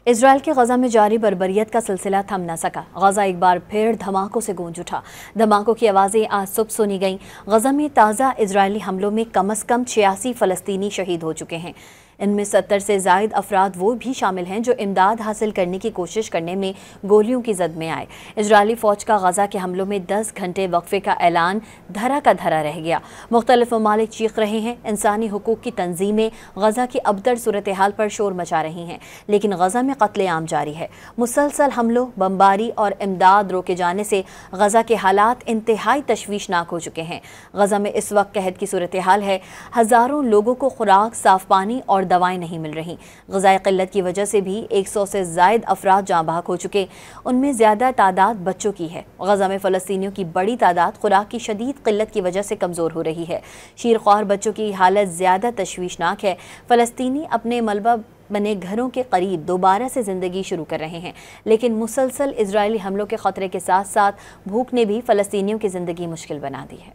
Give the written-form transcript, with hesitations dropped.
Israel के गजा में जारी बर्बरियत का सिलसिला थम न सका। गजा एक बार फिर धमाकों से गूंज उठा। धमाकों की आवाज़ें आज सुबह सुनी गईं। गजा में ताज़ा इजरायली हमलों में कम से कम 86 फ़लस्तीनी शहीद हो चुके हैं। इनमें 70 से ज़ायद अफराद वो भी शामिल हैं जो इमदाद हासिल करने की कोशिश करने में गोलियों की जद में आए। इजरायली फ़ौज का गजा के हमलों में 10 घंटे वक्फे का ऐलान धरा का धरा रह गया। मुख्तलिफ ममालिक चीख रहे हैं। इंसानी हुकूक की तंजीमें गजा की अबतर सूरत हाल पर शोर मचा रही हैं, लेकिन गजा में कत्लेआम जारी है। मुसलसल हमलों, बमबारी और इमदाद रोके जाने से गजा के हालात इंतहाई तशवीशनाक हो चुके हैं। गजा में इस वक्त कहत की सूरत हाल है। हज़ारों लोगों को खुराक, साफ पानी और दवाएं नहीं मिल रही। ग़िज़ाई क़िल्लत की वजह से भी 100 से ज़ायद अफराद जाँ बहक हो चुके। उनमें ज़्यादा तादाद बच्चों की है। गजा में फ़लस्तीनियों की बड़ी तादाद खुराक की शदीद क़िल्लत की वजह से कमज़ोर हो रही है। शीरख्वार बच्चों की हालत ज़्यादा तशवीशनाक है। फ़लस्तीनी अपने मलबा बने घरों के करीब दोबारा से ज़िंदगी शुरू कर रहे हैं, लेकिन मुसलसल इजरायली हमलों के ख़तरे के साथ साथ भूख ने भी फ़लस्तीनियों की ज़िंदगी मुश्किल बना दी है।